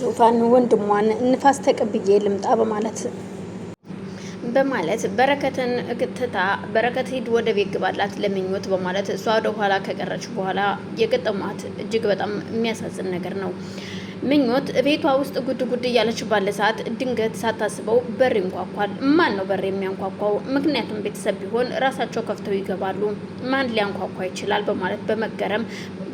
ዙፋን ወንድሟን ንፋስ ተቀብዬ ልምጣ በማለት በረከትን ትታ በረከት ሂድ ወደ ቤት ግባላት ለምኞት በማለት እሷ ወደ ኋላ ከቀረች በኋላ የገጠማት እጅግ በጣም የሚያሳዝን ነገር ነው። ምኞት ቤቷ ውስጥ ጉድ ጉድ እያለች ባለ ሰዓት ድንገት ሳታስበው በር ይንኳኳል። ማን ነው በር የሚያንኳኳው? ምክንያቱም ቤተሰብ ቢሆን ራሳቸው ከፍተው ይገባሉ። ማን ሊያንኳኳ ይችላል? በማለት በመገረም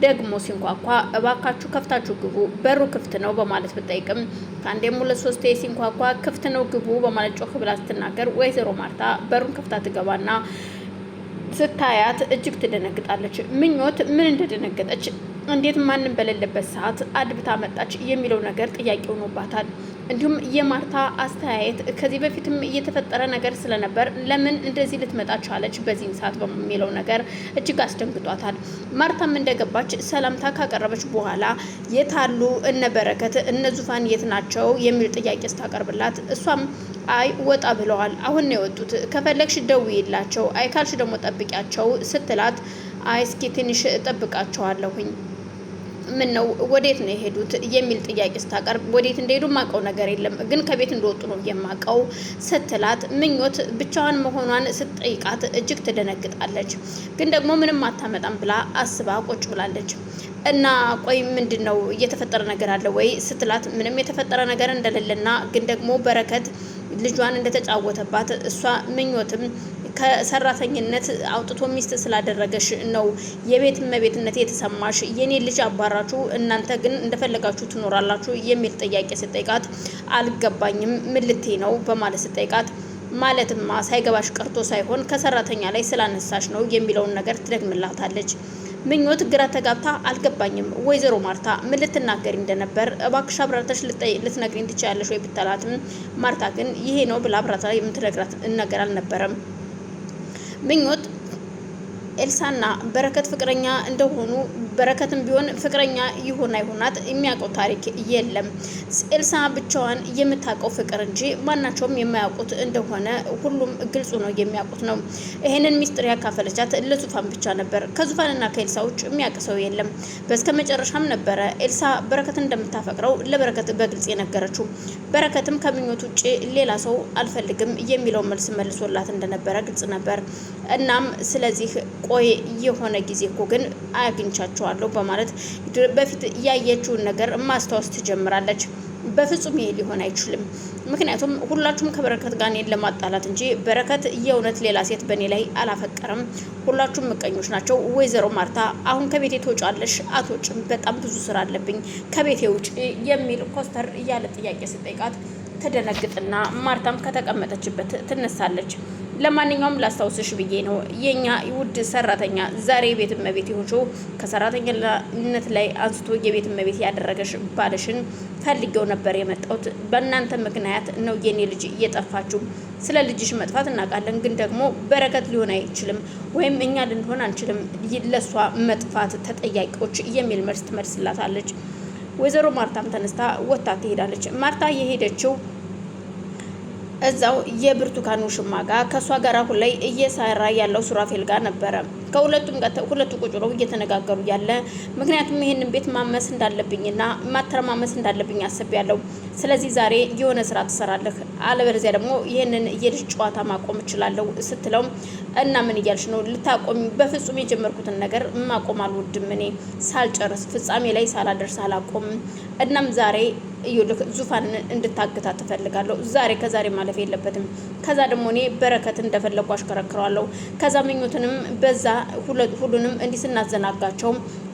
ደግሞ ሲንኳኳ እባካችሁ ከፍታችሁ ግቡ፣ በሩ ክፍት ነው በማለት ብጠይቅም ከአንዴም ሁለት ሶስቴ ሲንኳኳ ክፍት ነው ግቡ በማለት ጮህ ብላ ስትናገር ወይዘሮ ማርታ በሩን ከፍታ ትገባና ስታያት እጅግ ትደነግጣለች። ምኞት ምን እንደደነገጠች እንዴት ማንም በሌለበት ሰዓት አድብታ መጣች የሚለው ነገር ጥያቄ ሆኖባታል። እንዲሁም የማርታ አስተያየት ከዚህ በፊትም እየተፈጠረ ነገር ስለነበር ለምን እንደዚህ ልትመጣ ቻለች በዚህን ሰዓት በሚለው ነገር እጅግ አስደንግጧታል። ማርታም እንደገባች ሰላምታ ካቀረበች በኋላ የታሉ እነ በረከት እነ ዙፋን የት ናቸው የሚል ጥያቄ ስታቀርብላት እሷም አይ ወጣ ብለዋል፣ አሁን ነው የወጡት፣ ከፈለግሽ ደውዪላቸው፣ አይ ካልሽ ደግሞ ጠብቂያቸው ስትላት አይ እስኪ ትንሽ እጠብቃቸዋለሁኝ፣ ምን ነው ወዴት ነው የሄዱት የሚል ጥያቄ ስታቀርብ ወዴት እንደሄዱ ማቀው ነገር የለም ግን ከቤት እንደወጡ ነው የማቀው ስትላት ምኞት ብቻዋን መሆኗን ስትጠይቃት እጅግ ትደነግጣለች። ግን ደግሞ ምንም አታመጣም ብላ አስባ ቁጭ ብላለች። እና ቆይ ምንድነው እየተፈጠረ ነገር አለ ወይ ስትላት ምንም የተፈጠረ ነገር እንደሌለና ግን ደግሞ በረከት ልጇን እንደተጫወተባት እሷ ምኞትም ከሰራተኝነት አውጥቶ ሚስት ስላደረገሽ ነው የቤት እመቤትነት የተሰማሽ፣ የኔ ልጅ አባራችሁ እናንተ ግን እንደፈለጋችሁ ትኖራላችሁ የሚል ጥያቄ ስጠይቃት አልገባኝም ምን ልትይ ነው በማለት ስጠይቃት ማለትማ ሳይገባሽ ቀርቶ ሳይሆን ከሰራተኛ ላይ ስላነሳሽ ነው የሚለውን ነገር ትደግምላታለች። ምኞት ግራ ተጋብታ አልገባኝም ወይዘሮ ማርታ ምን ልትናገሪ እንደነበር እባክሽ አብራርተሽ ልትነግሪኝ ትችያለሽ ወይ ብትላትም ማርታ ግን ይሄ ነው ብላ አብራርታ የምትነግራት ነገር አልነበረም። ምኞት ኤልሳና በረከት ፍቅረኛ እንደሆኑ በረከትም ቢሆን ፍቅረኛ ይሆን አይሆናት የሚያውቀው ታሪክ የለም። ኤልሳ ብቻዋን የምታውቀው ፍቅር እንጂ ማናቸውም የማያውቁት እንደሆነ ሁሉም ግልጹ ነው የሚያውቁት ነው። ይሄንን ሚስጥር ያካፈለቻት ለዙፋን ብቻ ነበር። ከዙፋንና ከኤልሳ ውጭ የሚያውቅ ሰው የለም። በስከ መጨረሻም ነበረ ኤልሳ በረከትን እንደምታፈቅረው ለበረከት በግልጽ የነገረችው። በረከትም ከምኞት ውጭ ሌላ ሰው አልፈልግም የሚለው መልስ መልሶላት እንደነበረ ግልጽ ነበር። እናም ስለዚህ ቆይ የሆነ ጊዜ እኮ ግን አግኝቻቸዋለሁ በማለት በፊት ያየችውን ነገር ማስታወስ ትጀምራለች። በፍጹም ይሄ ሊሆን አይችልም፣ ምክንያቱም ሁላችሁም ከበረከት ጋር እኔን ለማጣላት እንጂ በረከት የእውነት ሌላ ሴት በእኔ ላይ አላፈቀረም፣ ሁላችሁም ምቀኞች ናቸው። ወይዘሮ ማርታ አሁን ከቤቴ ትወጫለሽ? አትወጭም፣ በጣም ብዙ ስራ አለብኝ፣ ከቤቴ ውጭ የሚል ኮስተር እያለ ጥያቄ ስጠይቃት ትደነግጥና ማርታም ከተቀመጠችበት ትነሳለች። ለማንኛውም ላስታውስሽ ብዬ ነው የኛ ውድ ሰራተኛ ዛሬ የቤት እመቤት የሆንሽው ከሰራተኛነት ላይ አንስቶ የቤት እመቤት ያደረገሽ ባልሽን ፈልጌው ነበር የመጣሁት። በእናንተ ምክንያት ነው የኔ ልጅ እየጠፋችሁ። ስለ ልጅሽ መጥፋት እናውቃለን፣ ግን ደግሞ በረከት ሊሆን አይችልም ወይም እኛ ልንሆን አንችልም ለሷ መጥፋት ተጠያቂዎች የሚል መልስ ትመልስላታለች። ወይዘሮ ማርታም ተነስታ ወጥታ ትሄዳለች። ማርታ የሄደችው እዛው የብርቱካን ውሽማ ጋር ከሷ ጋር አሁን ላይ እየሰራ ያለው ሱራፌል ጋር ነበረ። ከሁለቱም ጋር ሁለቱ ቁጭ ብለው እየተነጋገሩ ያለ ምክንያቱም ይሄንን ቤት ማመስ እንዳለብኝና ማተረማመስ እንዳለብኝ አስቤያለሁ። ስለዚህ ዛሬ የሆነ ስራ ትሰራለህ፣ አለበለዚያ ደግሞ ይሄንን የልጅ ጨዋታ ማቆም እችላለሁ ስትለው እና ምን እያልሽ ነው? ልታቆሚ? በፍጹም የጀመርኩትን ነገር ማቆም አልወድም። እኔ ሳልጨርስ ፍጻሜ ላይ ሳላደርስ አላቆምም። እናም ዛሬ ይኸውልህ ዙፋንን እንድታግታት ትፈልጋለሁ። ከዛሬ ማለፍ የለበትም። ከዛ ደግሞ እኔ በረከት እንደፈለኩ አሽከረክረዋለሁ። ከዛ ምኞትንም በዛ ሁሉንም እንዲህ ስናዘናጋቸው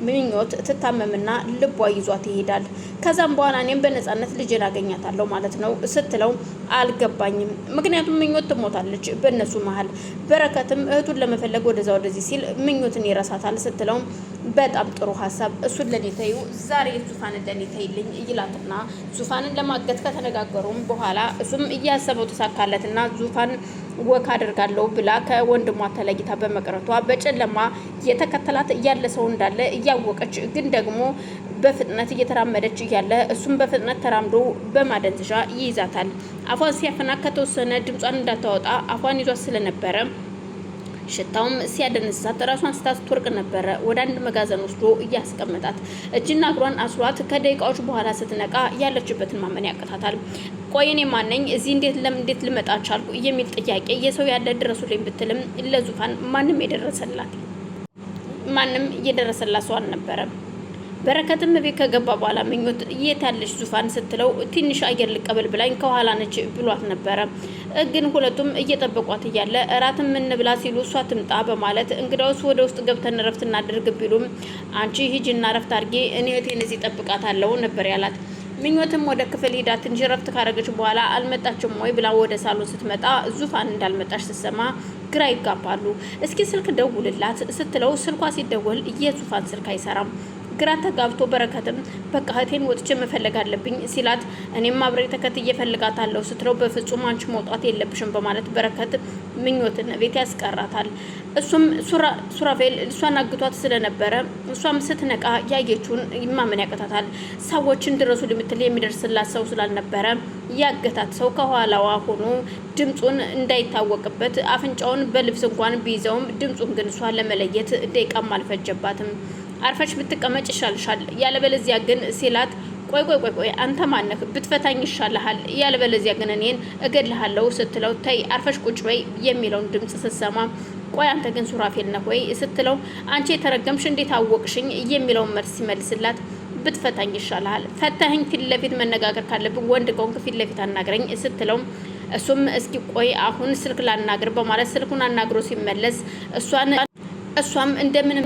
ምኞት ትታመምና ልቧ ይዟት ይሄዳል። ከዛም በኋላ እኔም በነፃነት ልጅን አገኛታለሁ ማለት ነው ስትለው አልገባኝም። ምክንያቱም ምኞት ትሞታለች በእነሱ መሀል። በረከትም እህቱን ለመፈለግ ወደዛ ወደዚህ ሲል ምኞትን ይረሳታል ስትለው በጣም ጥሩ ሀሳብ፣ እሱን ለኔ ተዩ፣ ዛሬ ዙፋንን ለኔ ተይልኝ ይላትና ዙፋንን ለማገት ከተነጋገሩም በኋላ እሱም እያሰበው ተሳካለትና ዙፋን ወክ አድርጋለሁ ብላ ከወንድሟ ተለይታ በመቅረቷ በጨለማ የተከተላት ያለ ሰው እንዳለ እያወቀች ግን ደግሞ በፍጥነት እየተራመደች እያለ እሱም በፍጥነት ተራምዶ በማደንዘዣ ይይዛታል። አፏን ሲያፈና ከተወሰነ ድምጿን እንዳታወጣ አፏን ይዟት ስለነበረ ሽታውም ሲያደንሳት ራሷን ስታስተወርቅ ነበረ ወደ አንድ መጋዘን ወስዶ እያስቀመጣት እጅና እግሯን አስሯት ከደቂቃዎች በኋላ ስትነቃ ያለችበትን ማመን ያቅታታል። ቆይ እኔ ማነኝ? እዚህ እንዴት ልመጣ ቻልኩ? የሚል ጥያቄ የሰው ያለ ድረሱልኝ ብትልም ለዙፋን ማንም የደረሰላት ሰው አልነበረም። በረከትም ቤት ከገባ በኋላ ምኞት የት ያለች ዙፋን ስትለው ትንሽ አየር ልቀበል ብላኝ ከኋላ ነች ብሏት ነበረ። ግን ሁለቱም እየጠበቋት እያለ እራትም እንብላ ሲሉ እሷ ትምጣ በማለት እንግዳውስ ወደ ውስጥ ገብተን ረፍት እናድርግ ቢሉም አንቺ ሂጂና ረፍት አድርጌ እኔ እህቴን እዚህ ጠብቃታለሁ ነበር ያላት። ምኞትም ወደ ክፍል ሄዳ ትንሽ ረፍት ካረገች በኋላ አልመጣችም ወይ ብላ ወደ ሳሎን ስትመጣ ዙፋን እንዳልመጣች ስትሰማ ግራ ይጋባሉ። እስኪ ስልክ ደውልላት ስትለው ስልኳ ሲደወል የዙፋን ስልክ አይሰራም። ግራ ተጋብቶ በረከትም በቃ እህቴን ወጥቼ መፈለግ አለብኝ ሲላት እኔም አብሬ ተከትዬ እፈልጋታለሁ ስትለው በፍጹም አንቺ መውጣት የለብሽም በማለት በረከት ምኞትን ቤት ያስቀራታል። እሱም ሱራፌል እሷን አግቷት ስለነበረ እሷም ስትነቃ ያየችውን ማመን ያቅታታል። ሰዎችን ድረሱ ልምትል የሚደርስላት ሰው ስላልነበረ ያገታት ሰው ከኋላዋ ሆኖ ድምጹን እንዳይታወቅበት አፍንጫውን በልብስ እንኳን ቢይዘውም ድምጹን ግን እሷ ለመለየት ደቂቃም አልፈጀባትም። አርፈሽ ብትቀመጭ ይሻልሻል ያለበለዚያ ግን ሲላት ቆይ አንተ ማነህ? ብትፈታኝ ይሻልሃል ያለበለዚያ ግን እኔን እገድልሃለሁ ስትለው ተይ አርፈሽ ቁጭ በይ የሚለውን ድምጽ ስትሰማ ቆይ አንተ ግን ሱራፌል ነህ ወይ ስትለው አንቺ የተረገምሽ እንዴት አወቅሽኝ የሚለውን መልስ ሲመልስላት ብትፈታኝ ይሻልሃል፣ ፈታኸኝ ፊት ለፊት መነጋገር ካለብን ወንድ ከሆንክ ፊት ለፊት አናግረኝ ስትለው እሱም እስኪ ቆይ አሁን ስልክ ላናግር በማለት ስልኩን አናግሮ ሲመለስ እሷም እንደምን